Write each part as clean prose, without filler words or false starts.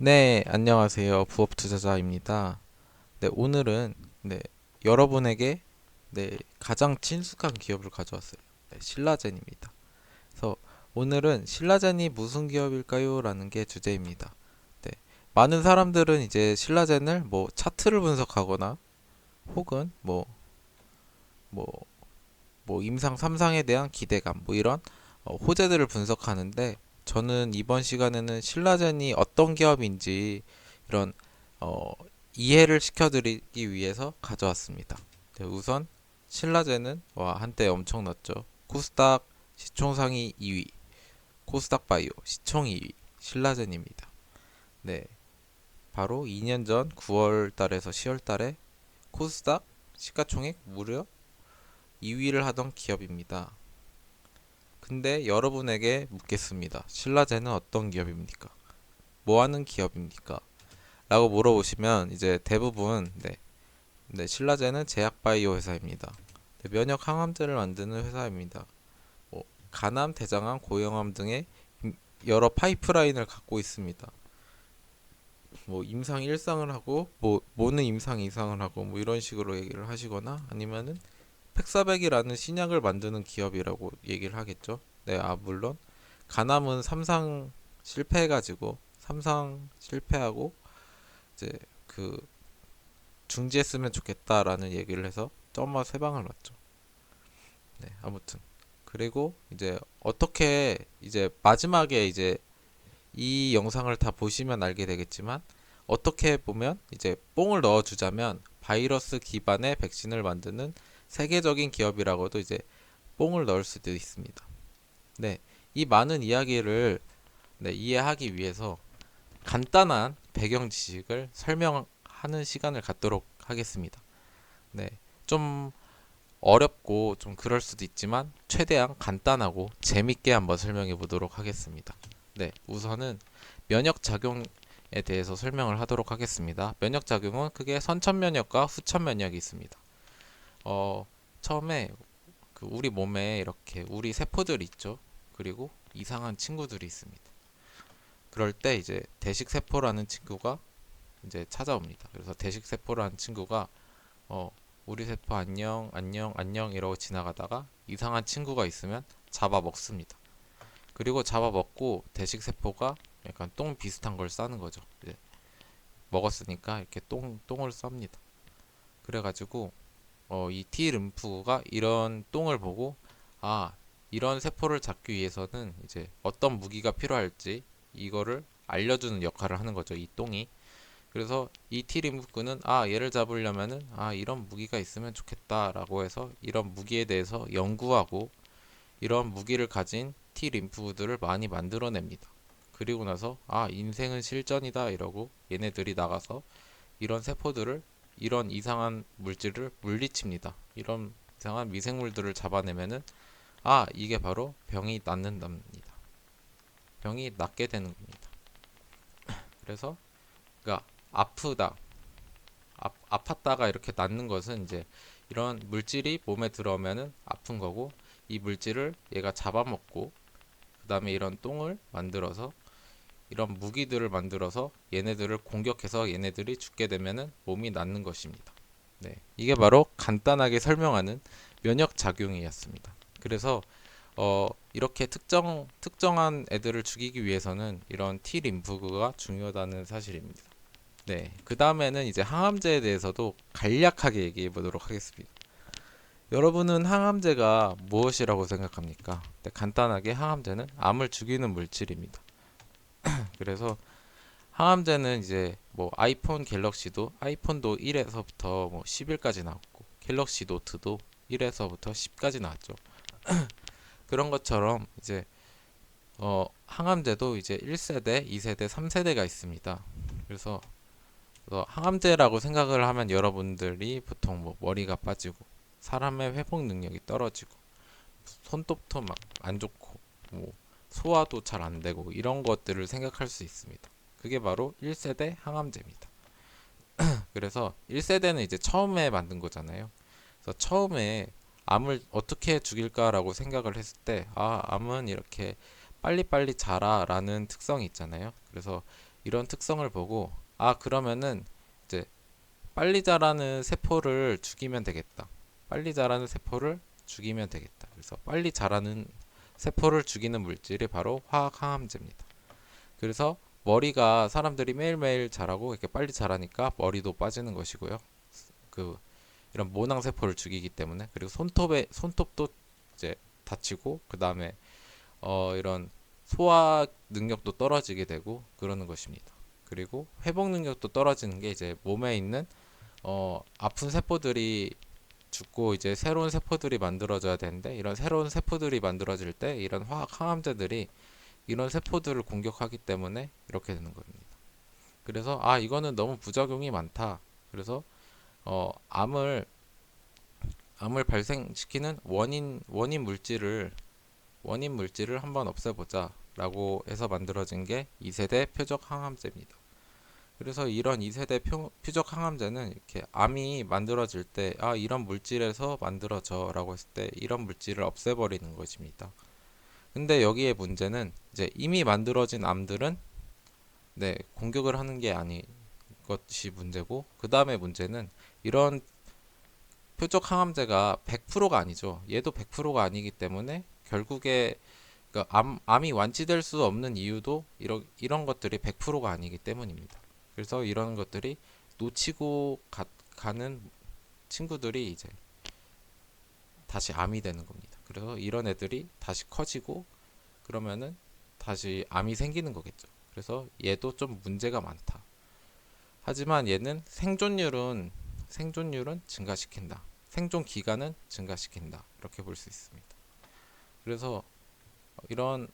네, 안녕하세요. 부업 투자자입니다. 네, 오늘은 여러분에게 가장 친숙한 기업을 가져왔어요. 네, 신라젠입니다. 그래서 오늘은 신라젠이 무슨 기업일까요? 라는 게 주제입니다. 네, 많은 사람들은 이제 신라젠을 뭐 차트를 분석하거나 혹은 뭐, 임상 3상에 대한 기대감 이런 호재들을 분석하는데 저는 이번 시간에는 신라젠이 어떤 기업인지 이런 어, 이해를 시켜드리기 위해서 가져왔습니다. 네, 우선 신라젠은 한때 엄청났죠. 코스닥 시총상위 2위, 코스닥 바이오 시총 2위, 신라젠입니다. 네, 바로 2년 전 9월 달에서 10월 달에 코스닥 시가총액 무려 2위를 하던 기업입니다. 근데 여러분에게 묻겠습니다. 신라젠은 어떤 기업입니까? 뭐 하는 기업입니까? 라고 물어보시면 이제 대부분 신라젠은 제약바이오 회사입니다. 네, 면역 항암제를 만드는 회사입니다. 간암, 대장암, 고형암 등의 여러 파이프라인을 갖고 있습니다. 임상 1상을 하고 뭐는 임상 2상을 하고 이런 식으로 얘기를 하시거나 아니면은 팩사백이라는 신약을 만드는 기업이라고 얘기를 하겠죠. 네, 물론 간암은 3상 실패해가지고 3상 실패하고 이제 그 중지했으면 좋겠다라는 얘기를 해서 점마 세 방을 놨죠. 네, 아무튼 그리고 이제 어떻게 이제 마지막에 이제 이 영상을 다 보시면 알게 되겠지만 어떻게 보면 이제 뽕을 넣어주자면 바이러스 기반의 백신을 만드는 세계적인 기업이라고도 이제 뽕을 넣을 수도 있습니다. 네, 이 많은 이야기를 이해하기 위해서 간단한 배경 지식을 설명하는 시간을 갖도록 하겠습니다. 네, 좀 어렵고 좀 그럴 수도 있지만 최대한 간단하고 재밌게 한번 설명해 보도록 하겠습니다. 네, 우선은 면역 작용에 대해서 설명을 하도록 하겠습니다. 면역 작용은 크게 선천 면역과 후천 면역이 있습니다. 어, 처음에 우리 몸에 이렇게 우리 세포들 있죠. 그리고 이상한 친구들이 있습니다. 그럴 때 이제 대식 세포라는 친구가 이제 찾아옵니다. 그래서 대식 세포라는 친구가 어, 우리 세포 안녕, 안녕, 안녕 이러고 지나가다가 이상한 친구가 있으면 잡아먹습니다. 그리고 잡아먹고 대식 세포가 약간 똥 비슷한 걸 싸는 거죠. 이제 먹었으니까 이렇게 똥을 쌉니다. 그래가지고 이 T 림프가 이런 똥을 보고 아, 이런 세포를 잡기 위해서는 이제 어떤 무기가 필요할지 이거를 알려주는 역할을 하는 거죠. 이 똥이. 그래서 이 T림프군은 얘를 잡으려면은 이런 무기가 있으면 좋겠다라고 해서 이런 무기에 대해서 연구하고 이런 무기를 가진 T림프들을 많이 만들어냅니다. 그리고 나서 인생은 실전이다 이러고 얘네들이 나가서 이런 세포들을 이런 이상한 물질을 물리칩니다. 이런 이상한 미생물들을 잡아내면은 이게 바로 병이 낫는답니다. 병이 낫게 되는 겁니다. 그래서 그러니까 아프다 아팠다가 이렇게 낫는 것은 이제 이런 물질이 몸에 들어오면은 아픈 거고 이 물질을 얘가 잡아먹고 그 다음에 이런 똥을 만들어서 이런 무기들을 만들어서 얘네들을 공격해서 얘네들이 죽게 되면은 몸이 낫는 것입니다. 네, 이게 바로 간단하게 설명하는 면역 작용이었습니다. 그래서 이렇게 특정한 애들을 죽이기 위해서는 이런 T 림프가 중요하다는 사실입니다. 네, 그 다음에는 이제 항암제에 대해서도 간략하게 얘기해 보도록 하겠습니다. 여러분은 항암제가 무엇이라고 생각합니까? 네, 간단하게 항암제는 암을 죽이는 물질입니다. 그래서 항암제는 이제 아이폰 갤럭시도 아이폰도 1에서부터 11까지 나왔고 갤럭시 노트도 1에서부터 10까지 나왔죠. 그런 것처럼 이제 항암제도 이제 1세대, 2세대, 3세대가 있습니다. 그래서 항암제라고 생각을 하면 여러분들이 보통 머리가 빠지고 사람의 회복 능력이 떨어지고 손톱도 막 안 좋고 소화도 잘 안 되고 이런 것들을 생각할 수 있습니다. 그게 바로 1세대 항암제입니다. 그래서 1세대는 이제 처음에 만든 거잖아요. 그래서 처음에 암을 어떻게 죽일까라고 생각을 했을 때 암은 이렇게 빨리빨리 자라라는 특성이 있잖아요. 그래서 이런 특성을 보고 아 그러면은 이제 빨리 자라는 세포를 죽이면 되겠다. 빨리 자라는 세포를 죽이면 되겠다. 그래서 빨리 자라는 세포를 죽이는 물질이 바로 화학 항암제입니다. 그래서 머리가 사람들이 매일매일 자라고 이렇게 빨리 자라니까 머리도 빠지는 것이고요. 그 이런 모낭 세포를 죽이기 때문에 그리고 손톱도 이제 다치고 그 다음에 이런 소화 능력도 떨어지게 되고 그러는 것입니다. 그리고 회복 능력도 떨어지는 게 이제 몸에 있는 아픈 세포들이 죽고 이제 새로운 세포들이 만들어져야 되는데 이런 새로운 세포들이 만들어질 때 이런 화학 항암제들이 이런 세포들을 공격하기 때문에 이렇게 되는 겁니다. 그래서 아 이거는 너무 부작용이 많다. 그래서 어, 암을 암을 발생시키는 원인 물질을 한번 없애보자라고 해서 만들어진 게 2세대 표적 항암제입니다. 그래서 이런 2세대 표적 항암제는 이렇게 암이 만들어질 때 아 이런 물질에서 만들어져라고 했을 때 이런 물질을 없애버리는 것입니다. 근데 여기에 문제는 이제 이미 만들어진 암들은 네, 공격을 하는 게 아닌 것이 문제고 그 다음에 문제는 이런 표적 항암제가 100%가 아니죠. 얘도 100%가 아니기 때문에 결국에 그러니까 암이 완치될 수 없는 이유도 이런 것들이 100%가 아니기 때문입니다. 그래서 이런 것들이 놓치고 가는 친구들이 이제 다시 암이 되는 겁니다. 그래서 이런 애들이 다시 커지고 그러면은 다시 암이 생기는 거겠죠. 그래서 얘도 좀 문제가 많다. 하지만 얘는 생존율은 증가시킨다. 생존 기간은 증가시킨다. 이렇게 볼 수 있습니다. 그래서 이런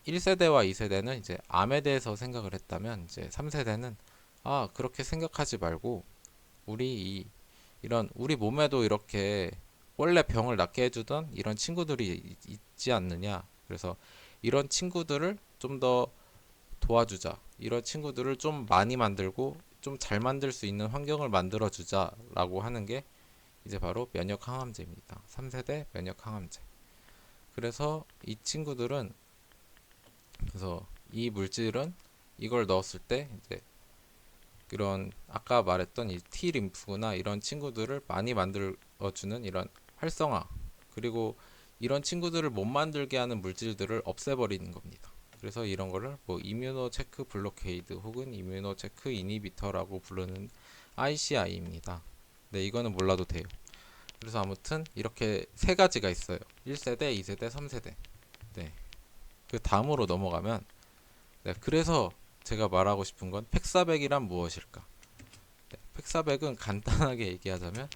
1세대와 2세대는 이제 암에 대해서 생각을 했다면 이제 3세대는 아, 그렇게 생각하지 말고 이런 우리 몸에도 이렇게 원래 병을 낫게 해주던 이런 친구들이 있지 않느냐. 그래서 이런 친구들을 좀 더 도와주자. 이런 친구들을 좀 많이 만들고 좀 잘 만들 수 있는 환경을 만들어 주자라고 하는 게 이제 바로 면역 항암제입니다. 3세대 면역 항암제. 그래서 이 친구들은 그래서 이 물질은 이걸 넣었을 때 이제 이런 아까 말했던 이 T 림프구나 이런 친구들을 많이 만들어주는 이런 활성화 그리고 이런 친구들을 못 만들게 하는 물질들을 없애버리는 겁니다. 그래서 이런 거를 뭐 이뮤노 체크 블로케이드 혹은 이뮤노 체크 이니비터라고 부르는 ICI입니다. 네, 이거는 몰라도 돼요. 그래서 아무튼 이렇게 세 가지가 있어요. 1세대, 2세대, 3세대. 네. 그 다음으로 넘어가면 네, 그래서 제가 말하고 싶은 건 팩사백이란 무엇일까? 네, 팩사백은 간단하게 얘기하자면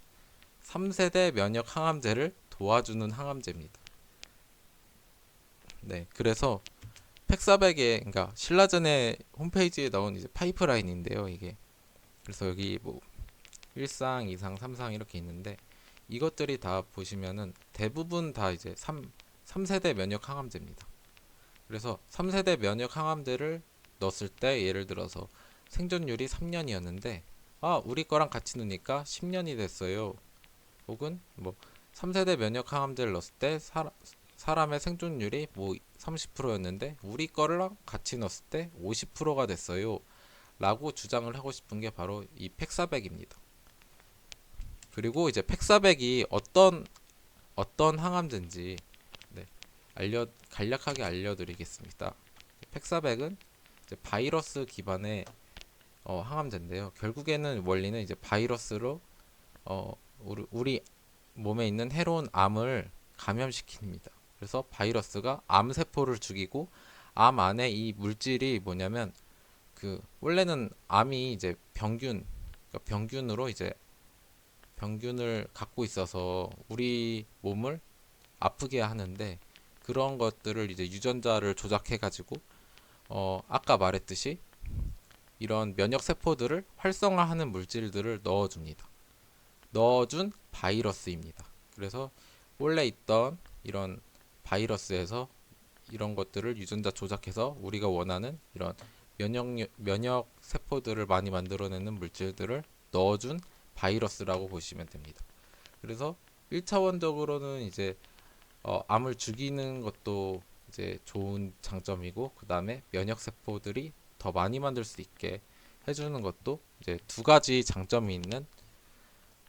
3세대 면역 항암제를 도와주는 항암제입니다. 네, 그래서 팩사백의 그러니까 신라전의 홈페이지에 나온 이제 파이프라인인데요, 이게. 그래서 여기 뭐 1상, 2상, 3상 이렇게 있는데 이것들이 다 보시면은 대부분 다 이제 3세대 면역 항암제입니다. 그래서 3세대 면역 항암제를 넣었을 때 예를 들어서 생존율이 3년이었는데 아, 우리 거랑 같이 넣으니까 10년이 됐어요. 혹은 뭐 3세대 면역 항암제를 넣었을 때 사람의 생존율이 뭐 30%였는데 우리 거랑 같이 넣었을 때 50%가 됐어요. 라고 주장을 하고 싶은 게 바로 이 팩사백입니다. 그리고 이제 팩사백이 어떤 항암제인지 네, 간략하게 알려드리겠습니다. 팩사백은 이제 바이러스 기반의 항암제인데요. 결국에는 원리는 이제 바이러스로 우리 몸에 있는 해로운 암을 감염시킵니다. 그래서 바이러스가 암 세포를 죽이고 암 안에 이 물질이 뭐냐면 그 원래는 암이 이제 그러니까 병균으로 이제 병균을 갖고 있어서 우리 몸을 아프게 하는데 그런 것들을 이제 유전자를 조작해 가지고 아까 말했듯이 이런 면역 세포들을 활성화하는 물질들을 넣어줍니다. 넣어준 바이러스입니다. 그래서 원래 있던 이런 바이러스에서 이런 것들을 유전자 조작해서 우리가 원하는 이런 면역 세포들을 많이 만들어내는 물질들을 넣어준 바이러스라고 보시면 됩니다. 그래서 1차원적으로는 이제 암을 죽이는 것도 이제 좋은 장점이고 그 다음에 면역 세포들이 더 많이 만들 수 있게 해주는 것도 이제 두 가지 장점이 있는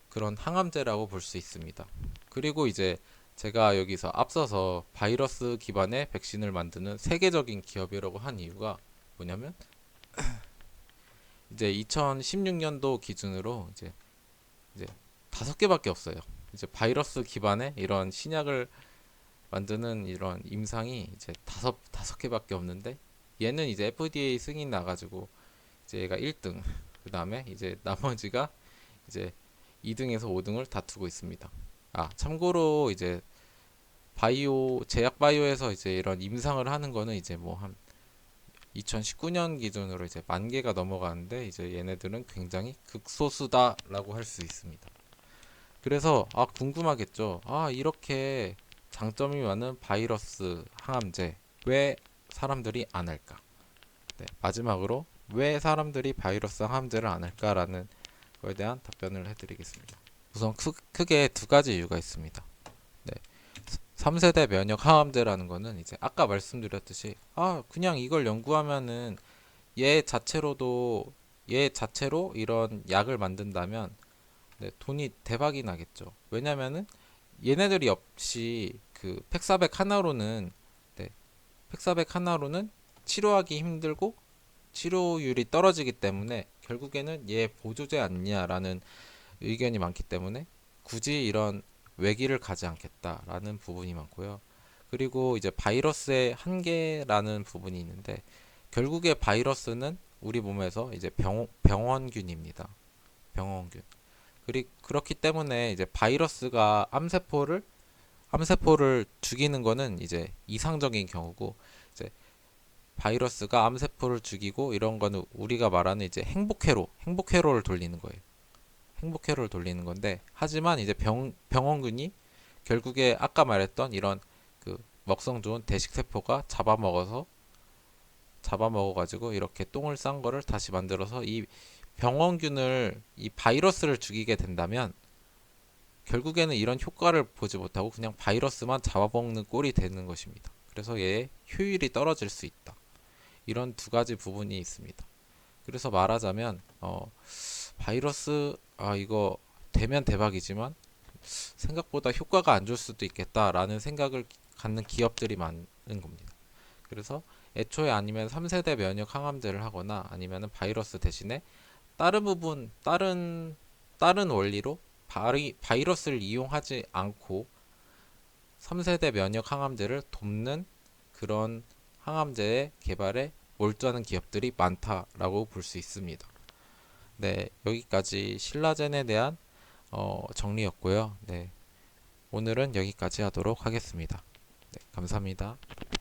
그런 항암제라고 볼 수 있습니다. 그리고 이제 제가 여기서 앞서서 바이러스 기반의 백신을 만드는 세계적인 기업이라고 한 이유가 뭐냐면 이제 2016년도 기준으로 이제 5개밖에 없어요. 이제 바이러스 기반의 이런 신약을 만드는 이런 임상이 이제 다섯 개밖에 없는데 얘는 이제 FDA 승인 나가지고 이제 얘가 1등, 그 다음에 이제 나머지가 이제 2등에서 5등을 다투고 있습니다. 아, 참고로 이제 제약 바이오에서 이제 이런 임상을 하는 거는 이제 뭐 한 2019년 기준으로 이제 10,000개가 넘어가는데 이제 얘네들은 굉장히 극소수다라고 할 수 있습니다. 그래서 궁금하겠죠. 이렇게 장점이 많은 바이러스 항암제 왜 사람들이 안 할까? 네, 마지막으로 왜 사람들이 바이러스 항암제를 안 할까라는 거에 대한 답변을 해드리겠습니다. 우선 크게 두 가지 이유가 있습니다. 네, 3세대 면역 항암제라는 거는 이제 아까 말씀드렸듯이 그냥 이걸 연구하면은 얘 자체로 이런 약을 만든다면 네, 돈이 대박이 나겠죠. 왜냐면은 얘네들이 없이 그 팩사백 하나로는 네, 팩사백 하나로는 치료하기 힘들고 치료율이 떨어지기 때문에 결국에는 얘 보조제 아니냐라는 의견이 많기 때문에 굳이 이런 외기를 가지 않겠다라는 부분이 많고요. 그리고 이제 바이러스의 한계라는 부분이 있는데 결국에 바이러스는 우리 몸에서 이제 병원균입니다. 병원균. 그렇기 때문에 이제 바이러스가 암세포를 죽이는 거는 이제 이상적인 경우고 이제 바이러스가 암세포를 죽이고 이런 거는 우리가 말하는 이제 행복회로를 돌리는 거예요. 행복회로를 돌리는 건데 하지만 이제 병원균이 결국에 아까 말했던 이런 그 먹성 좋은 대식세포가 잡아먹어가지고 이렇게 똥을 싼 거를 다시 만들어서 이 바이러스를 죽이게 된다면 결국에는 이런 효과를 보지 못하고 그냥 바이러스만 잡아먹는 꼴이 되는 것입니다. 그래서 얘의 효율이 떨어질 수 있다. 이런 두 가지 부분이 있습니다. 그래서 말하자면 바이러스 이거 되면 대박이지만 생각보다 효과가 안 좋을 수도 있겠다라는 생각을 갖는 기업들이 많은 겁니다. 그래서 애초에 아니면 3세대 면역 항암제를 하거나 아니면 바이러스 대신에 다른 원리로 바이러스를 이용하지 않고 3세대 면역 항암제를 돕는 그런 항암제의 개발에 몰두하는 기업들이 많다라고 볼 수 있습니다. 네, 여기까지 신라젠에 대한 정리였고요. 네, 오늘은 여기까지 하도록 하겠습니다. 네, 감사합니다.